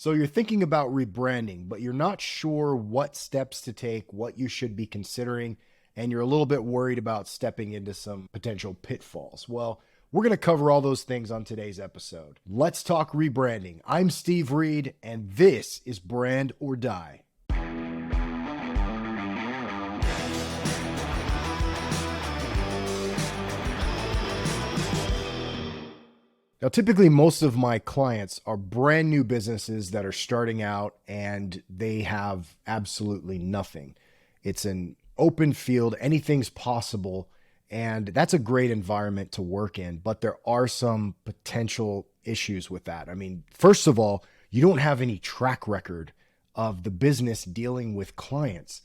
So you're thinking about rebranding, but you're not sure what steps to take, what you should be considering, and you're a little bit worried about stepping into some potential pitfalls. Well, we're going to cover all those things on today's episode. Let's talk rebranding. I'm Steve Reed, and this is Brand or Die. Now, typically, most of my clients are brand new businesses that are starting out and they have absolutely nothing. It's an open field, anything's possible. And that's a great environment to work in. But there are some potential issues with that. I mean, first of all, you don't have any track record of the business dealing with clients.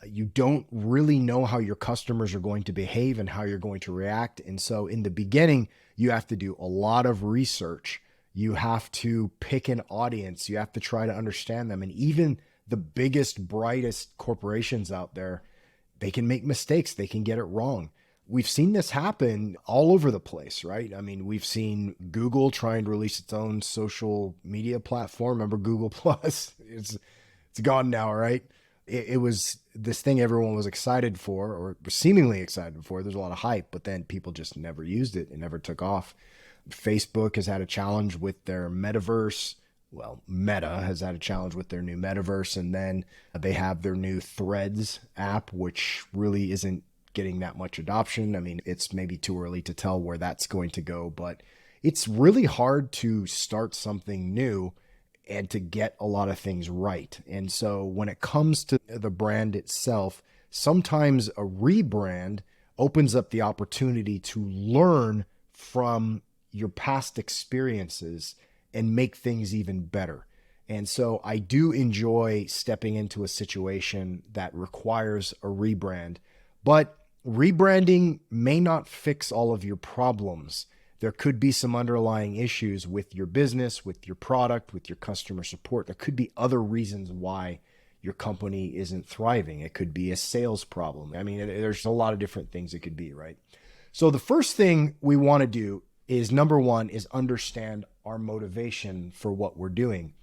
You don't really know how your customers are going to behave and how you're going to react. And so in the beginning, you have to do a lot of research. You have to pick an audience. You have to try to understand them. And even the biggest, brightest corporations out there, they can make mistakes. They can get it wrong. We've seen this happen all over the place, right? I mean, we've seen Google trying to release its own social media platform. Remember Google Plus? It's gone now, right? It was this thing everyone was excited for, or seemingly excited for. There's a lot of hype, but then people just never used it. It never took off. Facebook has had a challenge with their metaverse. Well, Meta has had a challenge with their new metaverse. And then they have their new Threads app, which really isn't getting that much adoption. I mean, it's maybe too early to tell where that's going to go, but it's really hard to start something new and to get a lot of things right. And so when it comes to the brand itself, sometimes a rebrand opens up the opportunity to learn from your past experiences and make things even better. And so I do enjoy stepping into a situation that requires a rebrand, but rebranding may not fix all of your problems. There could be some underlying issues with your business, with your product, with your customer support. There could be other reasons why your company isn't thriving. It could be a sales problem. I mean, there's a lot of different things it could be, right? So the first thing we want to do is, number one, is understand our motivation for what we're doing.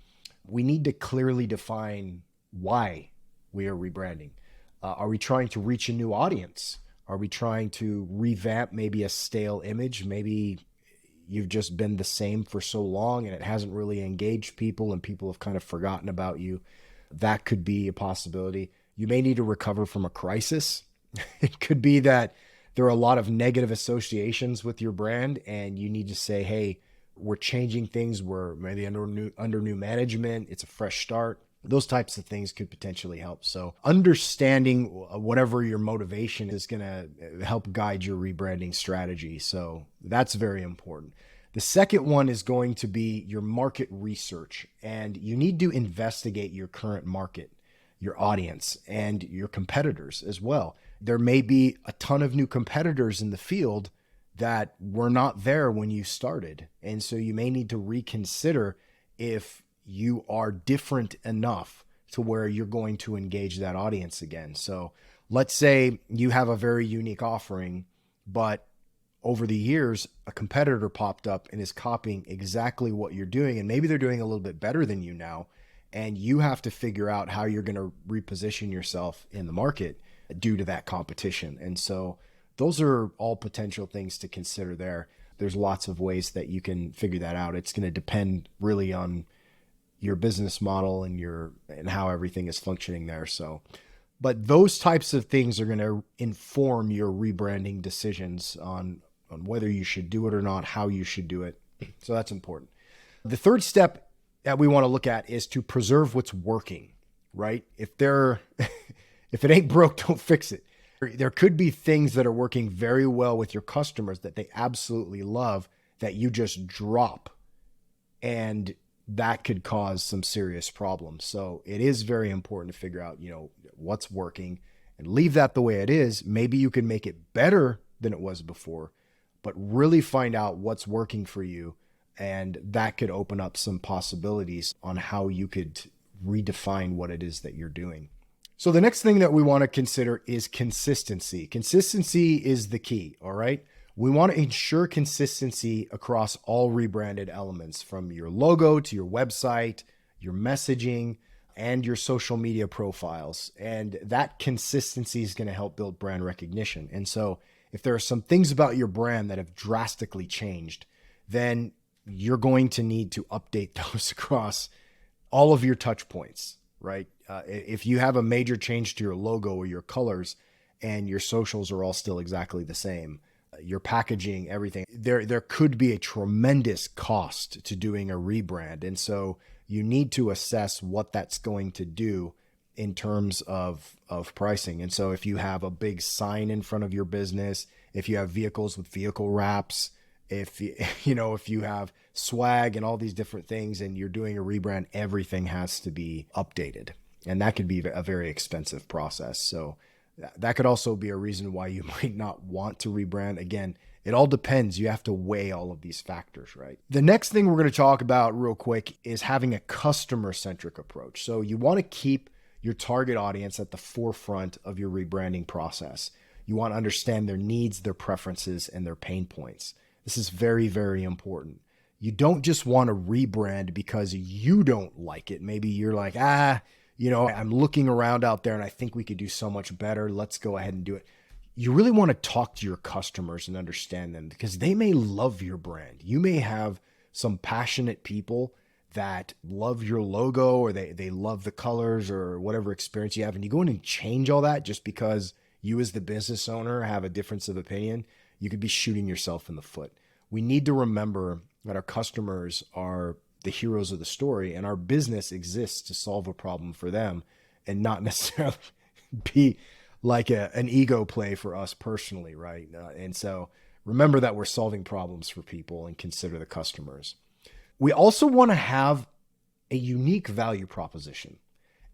We need to clearly define why we are rebranding. Are we trying to reach a new audience? Are we trying to revamp maybe a stale image? Maybe you've just been the same for so long and it hasn't really engaged people and people have kind of forgotten about you. That could be a possibility. You may need to recover from a crisis. It could be that there are a lot of negative associations with your brand and you need to say, hey, we're changing things. We're maybe under new management. It's a fresh start. Those types of things could potentially help. So understanding whatever your motivation is going to help guide your rebranding strategy. So that's very important. The second one is going to be your market research, and you need to investigate your current market, your audience, and your competitors as well. There may be a ton of new competitors in the field that were not there when you started. And so you may need to reconsider if you are different enough to where you're going to engage that audience again. So let's say you have a very unique offering, but over the years, a competitor popped up and is copying exactly what you're doing. And maybe they're doing a little bit better than you now. And you have to figure out how you're going to reposition yourself in the market due to that competition. And so those are all potential things to consider there. There's lots of ways that you can figure that out. It's going to depend really on your business model and how everything is functioning there. So, but those types of things are going to inform your rebranding decisions on whether you should do it or not, how you should do it. So that's important. The third step that we want to look at is to preserve what's working, right? If it ain't broke, don't fix it. There could be things that are working very well with your customers that they absolutely love that you just drop, and that could cause some serious problems. So it is very important to figure out, what's working and leave that the way it is. Maybe you can make it better than it was before, but really find out what's working for you. And that could open up some possibilities on how you could redefine what it is that you're doing. So the next thing that we want to consider is consistency. Consistency is the key, all right? We want to ensure consistency across all rebranded elements, from your logo to your website, your messaging, and your social media profiles. And that consistency is going to help build brand recognition. And so if there are some things about your brand that have drastically changed, then you're going to need to update those across all of your touch points, right? If you have a major change to your logo or your colors and your socials are all still exactly the same, your packaging, everything, there could be a tremendous cost to doing a rebrand. And so you need to assess what that's going to do in terms of pricing. And so if you have a big sign in front of your business, if you have vehicles with vehicle wraps, if you have swag and all these different things and you're doing a rebrand, everything has to be updated. And that could be a very expensive process. So that could also be a reason why you might not want to rebrand. Again, it all depends. You have to weigh all of these factors, right? The next thing we're going to talk about real quick is having a customer-centric approach. So you want to keep your target audience at the forefront of your rebranding process. You want to understand their needs, their preferences, and their pain points. This is very, very important. You don't just want to rebrand because you don't like it. Maybe you're like, I'm looking around out there and I think we could do so much better. Let's go ahead and do it. You really want to talk to your customers and understand them because they may love your brand. You may have some passionate people that love your logo or they love the colors or whatever experience you have. And you go in and change all that just because you as the business owner have a difference of opinion. You could be shooting yourself in the foot. We need to remember that our customers are the heroes of the story and our business exists to solve a problem for them and not necessarily be like an ego play for us personally, right? And so remember that we're solving problems for people and consider the customers. We also want to have a unique value proposition,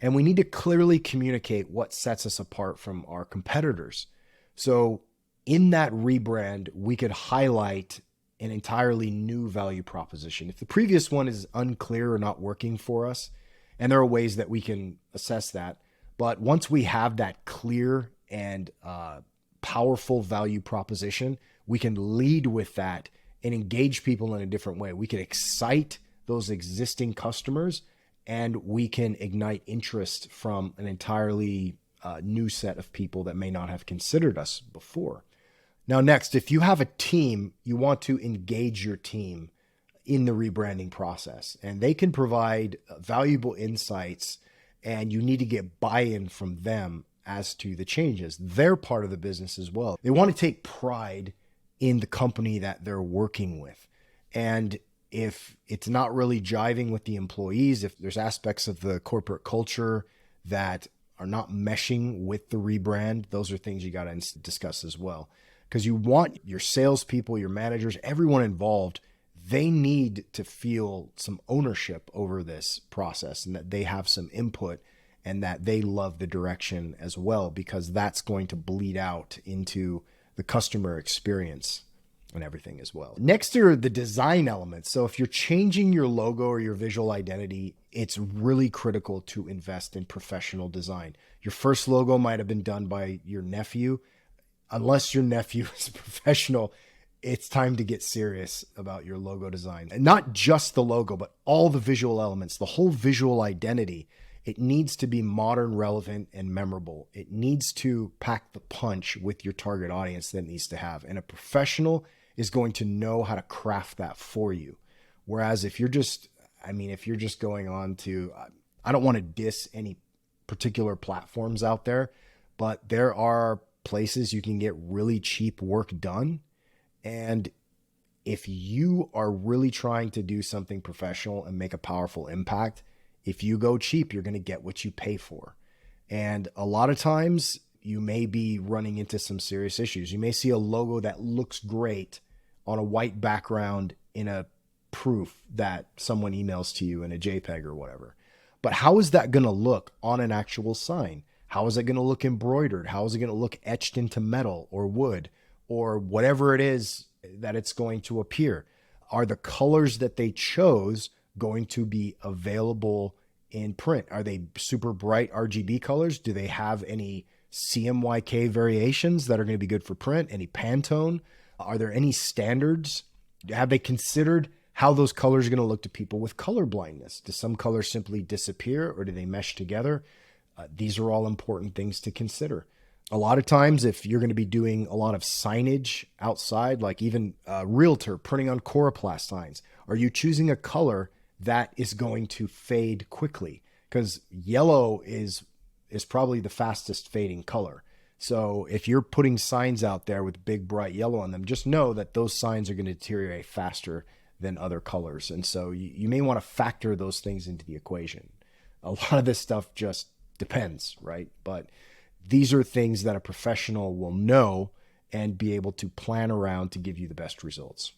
and we need to clearly communicate what sets us apart from our competitors. So in that rebrand, we could highlight an entirely new value proposition. If the previous one is unclear or not working for us, and there are ways that we can assess that, but once we have that clear and powerful value proposition, we can lead with that and engage people in a different way. We can excite those existing customers and we can ignite interest from an entirely new set of people that may not have considered us before. Now, next, if you have a team, you want to engage your team in the rebranding process, and they can provide valuable insights, and you need to get buy-in from them as to the changes. They're part of the business as well. They want to take pride in the company that they're working with. And if it's not really jiving with the employees, if there's aspects of the corporate culture that are not meshing with the rebrand, those are things you got to discuss as well. Because you want your salespeople, your managers, everyone involved, they need to feel some ownership over this process and that they have some input and that they love the direction as well, because that's going to bleed out into the customer experience and everything as well. Next are the design elements. So if you're changing your logo or your visual identity, it's really critical to invest in professional design. Your first logo might have been done by your nephew. Unless your nephew is a professional, it's time to get serious about your logo design. And not just the logo, but all the visual elements, the whole visual identity. It needs to be modern, relevant, and memorable. It needs to pack the punch with your target audience that it needs to have. And a professional is going to know how to craft that for you. Whereas if you're just going on to, I don't want to diss any particular platforms out there, but there are places you can get really cheap work done. And if you are really trying to do something professional and make a powerful impact, if you go cheap, you're going to get what you pay for. And a lot of times you may be running into some serious issues. You may see a logo that looks great on a white background in a proof that someone emails to you in a JPEG or whatever. But how is that going to look on an actual sign? How is it going to look embroidered? How is it going to look etched into metal or wood or whatever it is that it's going to appear? Are the colors that they chose going to be available in print? Are they super bright RGB colors? Do they have any CMYK variations that are going to be good for print? Any Pantone? Are there any standards? Have they considered how those colors are going to look to people with color blindness. Do some colors simply disappear or do they mesh together? These are all important things to consider. A lot of times, if you're going to be doing a lot of signage outside, like even a realtor printing on coroplast signs, are you choosing a color that is going to fade quickly? Because yellow is probably the fastest fading color. So if you're putting signs out there with big bright yellow on them, just know that those signs are going to deteriorate faster than other colors. And so you may want to factor those things into the equation. A lot of this stuff just depends, right? But these are things that a professional will know and be able to plan around to give you the best results.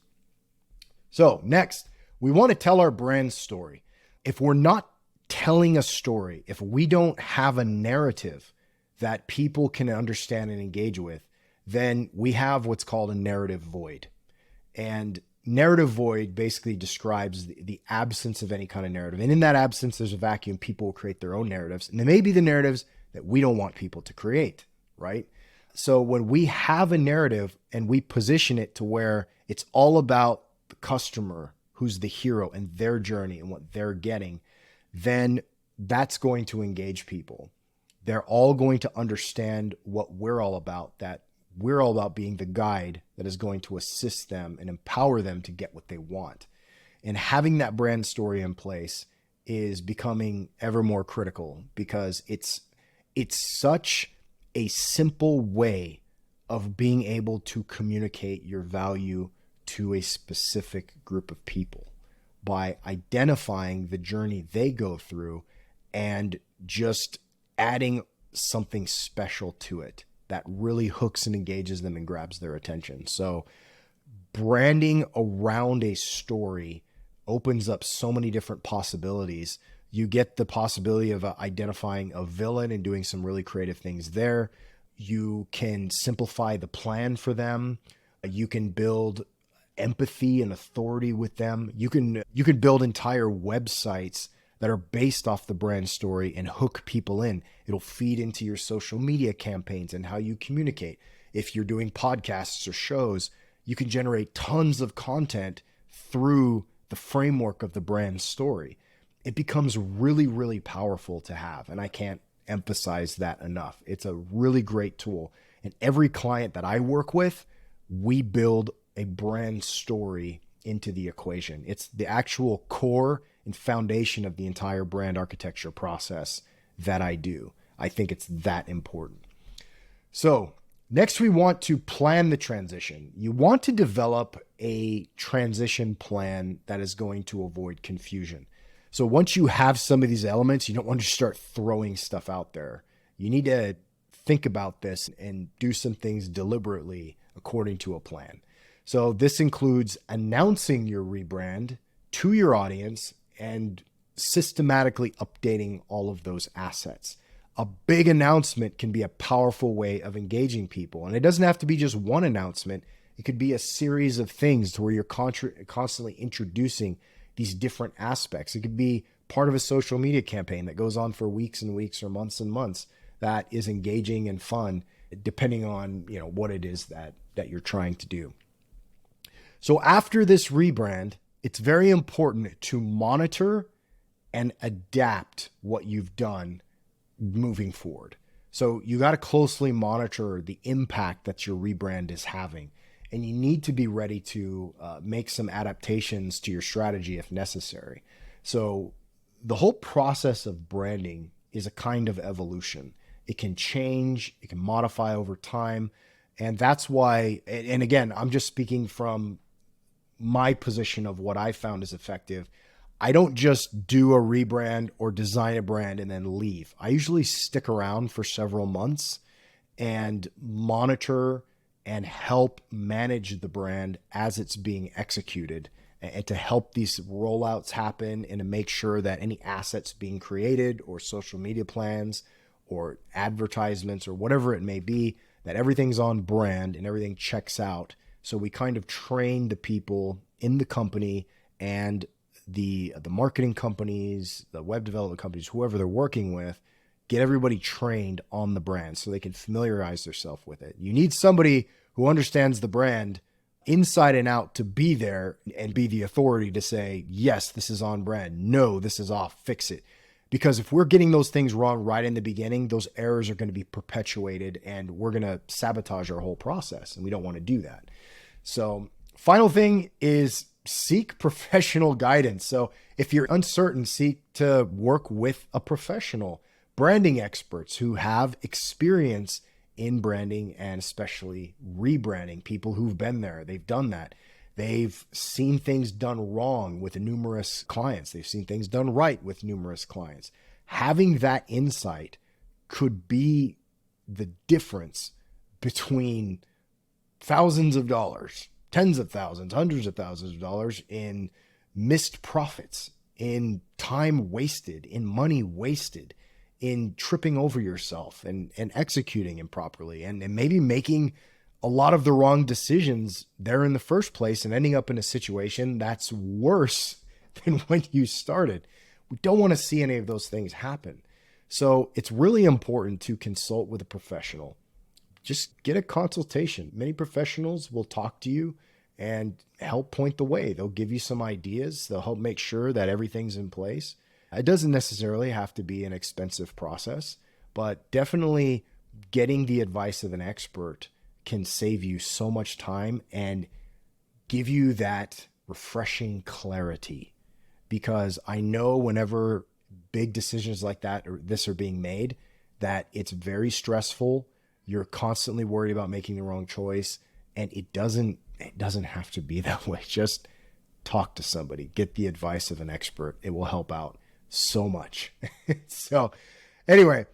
So next, we want to tell our brand story. If we're not telling a story, if we don't have a narrative that people can understand and engage with, then we have what's called a narrative void. And narrative void basically describes the absence of any kind of narrative. And in that absence, there's a vacuum. People will create their own narratives. And they may be the narratives that we don't want people to create, right? So when we have a narrative and we position it to where it's all about the customer who's the hero and their journey and what they're getting, then that's going to engage people. They're all going to understand what we're all about, that we're all about being the guide that is going to assist them and empower them to get what they want. And having that brand story in place is becoming ever more critical because it's such a simple way of being able to communicate your value to a specific group of people by identifying the journey they go through and just adding something special to it that really hooks and engages them and grabs their attention. So branding around a story opens up so many different possibilities. You get the possibility of identifying a villain and doing some really creative things there. You can simplify the plan for them. You can build empathy and authority with them. You can build entire websites that are based off the brand story and hook people in. It'll feed into your social media campaigns and how you communicate. If you're doing podcasts or shows, you can generate tons of content through the framework of the brand story. It becomes really, really powerful to have. And I can't emphasize that enough. It's a really great tool. And every client that I work with, we build a brand story into the equation. It's the actual core and foundation of the entire brand architecture process that I do. I think it's that important. So next, we want to plan the transition. You want to develop a transition plan that is going to avoid confusion. So once you have some of these elements, you don't want to start throwing stuff out there. You need to think about this and do some things deliberately according to a plan. So this includes announcing your rebrand to your audience and systematically updating all of those assets. A big announcement can be a powerful way of engaging people. And it doesn't have to be just one announcement. It could be a series of things to where you're constantly introducing these different aspects. It could be part of a social media campaign that goes on for weeks and weeks or months and months that is engaging and fun, depending on, what it is that you're trying to do. So after this rebrand, it's very important to monitor and adapt what you've done moving forward. So you got to closely monitor the impact that your rebrand is having. And you need to be ready to make some adaptations to your strategy if necessary. So the whole process of branding is a kind of evolution. It can change, it can modify over time. And that's why, and again, I'm just speaking from my position of what I found is effective. I don't just do a rebrand or design a brand and then leave. I usually stick around for several months and monitor and help manage the brand as it's being executed, and to help these rollouts happen and to make sure that any assets being created or social media plans or advertisements or whatever it may be, that everything's on brand and everything checks out. So we kind of train the people in the company and the marketing companies, the web development companies, whoever they're working with, get everybody trained on the brand so they can familiarize themselves with it. You need somebody who understands the brand inside and out to be there and be the authority to say, yes, this is on brand. No, this is off. Fix it. Because if we're getting those things wrong right in the beginning, those errors are going to be perpetuated and we're going to sabotage our whole process. And we don't want to do that. So final thing is seek professional guidance. So if you're uncertain, seek to work with a professional, branding experts who have experience in branding and especially rebranding, people who've been there, they've done that. They've seen things done wrong with numerous clients. They've seen things done right with numerous clients. Having that insight could be the difference between thousands of dollars, tens of thousands, hundreds of thousands of dollars in missed profits, in time wasted, in money wasted, in tripping over yourself and executing improperly and maybe making a lot of the wrong decisions there in the first place and ending up in a situation that's worse than when you started. We don't want to see any of those things happen. So it's really important to consult with a professional. Just get a consultation. Many professionals will talk to you and help point the way. They'll give you some ideas. They'll help make sure that everything's in place. It doesn't necessarily have to be an expensive process, but definitely getting the advice of an expert can save you so much time and give you that refreshing clarity. Because I know whenever big decisions like that or this are being made, that it's very stressful. You're constantly worried about making the wrong choice, and it doesn't have to be that way. Just talk to somebody, get the advice of an expert. It will help out so much. So anyway,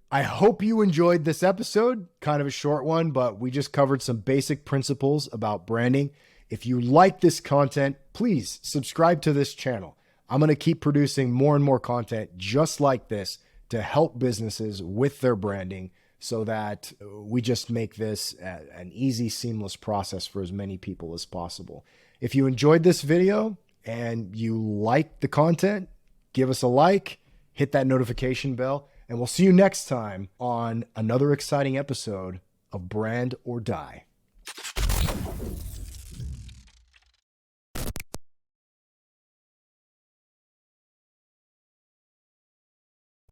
I hope you enjoyed this episode. Kind of a short one, but we just covered some basic principles about branding. If you like this content, please subscribe to this channel. I'm going to keep producing more and more content just like this to help businesses with their branding so that we just make this an easy, seamless process for as many people as possible. If you enjoyed this video and you like the content, give us a like, hit that notification bell, and we'll see you next time on another exciting episode of Brand or Die.